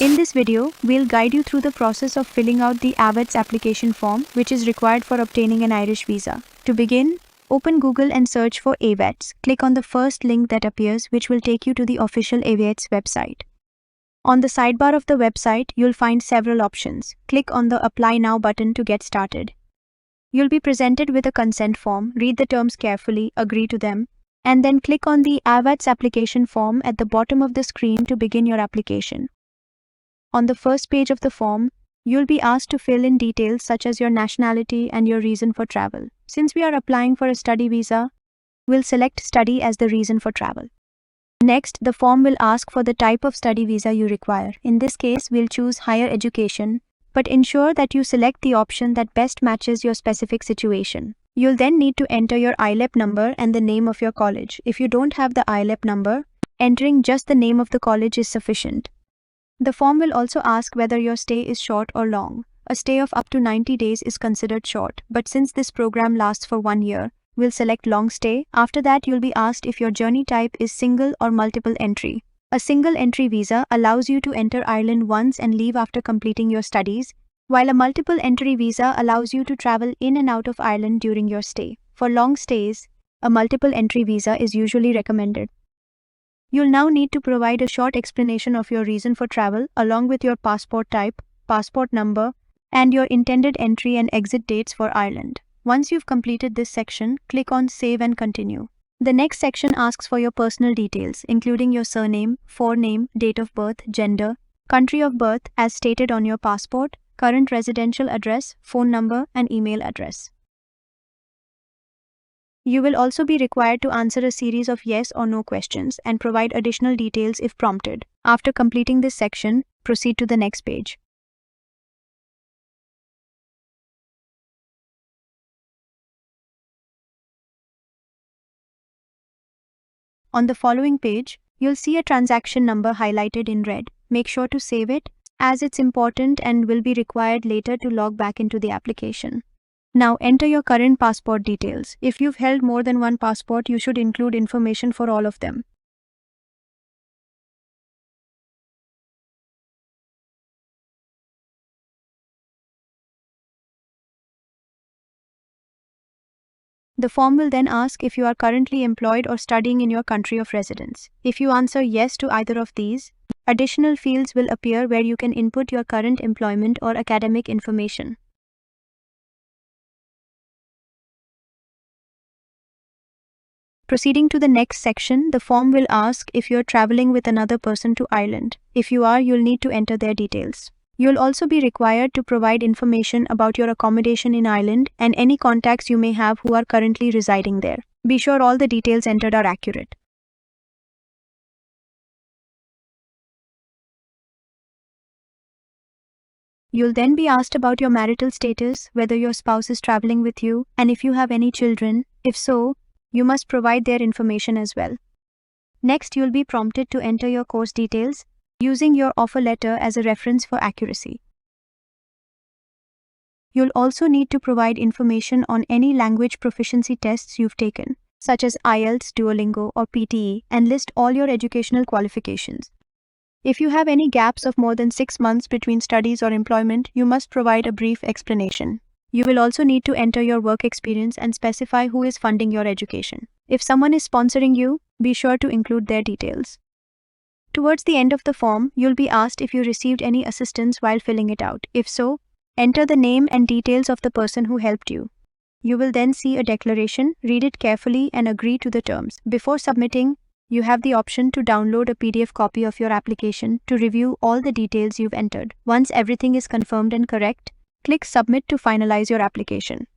In this video, we'll guide you through the process of filling out the AVATS application form, which is required for obtaining an Irish visa. To begin, open Google and search for AVATS. Click on the first link that appears, which will take you to the official AVATS website. On the sidebar of the website, you'll find several options. Click on the Apply Now button to get started. You'll be presented with a consent form. Read the terms carefully, agree to them, and then click on the AVATS application form at the bottom of the screen to begin your application. On the first page of the form, you'll be asked to fill in details such as your nationality and your reason for travel. Since we are applying for a study visa, we'll select study as the reason for travel. Next, the form will ask for the type of study visa you require. In this case, we'll choose higher education, but ensure that you select the option that best matches your specific situation. You'll then need to enter your ILEP number and the name of your college. If you don't have the ILEP number, entering just the name of the college is sufficient. The form will also ask whether your stay is short or long. A stay of up to 90 days is considered short, but since this program lasts for 1 year, we'll select long stay. After that, you'll be asked if your journey type is single or multiple entry. A single entry visa allows you to enter Ireland once and leave after completing your studies, while a multiple entry visa allows you to travel in and out of Ireland during your stay. For long stays, a multiple entry visa is usually recommended. You'll now need to provide a short explanation of your reason for travel, along with your passport type, passport number, and your intended entry and exit dates for Ireland. Once you've completed this section, click on Save and Continue. The next section asks for your personal details, including your surname, forename, date of birth, gender, country of birth as stated on your passport, current residential address, phone number, and email address. You will also be required to answer a series of yes or no questions and provide additional details if prompted. After completing this section, proceed to the next page. On the following page, you'll see a transaction number highlighted in red. Make sure to save it, as it's important and will be required later to log back into the application. Now enter your current passport details. If you've held more than one passport, you should include information for all of them. The form will then ask if you are currently employed or studying in your country of residence. If you answer yes to either of these, additional fields will appear where you can input your current employment or academic information. Proceeding to the next section, the form will ask if you're traveling with another person to Ireland. If you are, you'll need to enter their details. You'll also be required to provide information about your accommodation in Ireland and any contacts you may have who are currently residing there. Be sure all the details entered are accurate. You'll then be asked about your marital status, whether your spouse is traveling with you, and if you have any children. If so, you must provide their information as well. Next, you'll be prompted to enter your course details, using your offer letter as a reference for accuracy. You'll also need to provide information on any language proficiency tests you've taken, such as IELTS, Duolingo, or PTE, and list all your educational qualifications. If you have any gaps of more than 6 months between studies or employment, you must provide a brief explanation. You will also need to enter your work experience and specify who is funding your education. If someone is sponsoring you, be sure to include their details. Towards the end of the form, you'll be asked if you received any assistance while filling it out. If so, enter the name and details of the person who helped you. You will then see a declaration, read it carefully and agree to the terms. Before submitting, you have the option to download a PDF copy of your application to review all the details you've entered. Once everything is confirmed and correct, click Submit to finalize your application.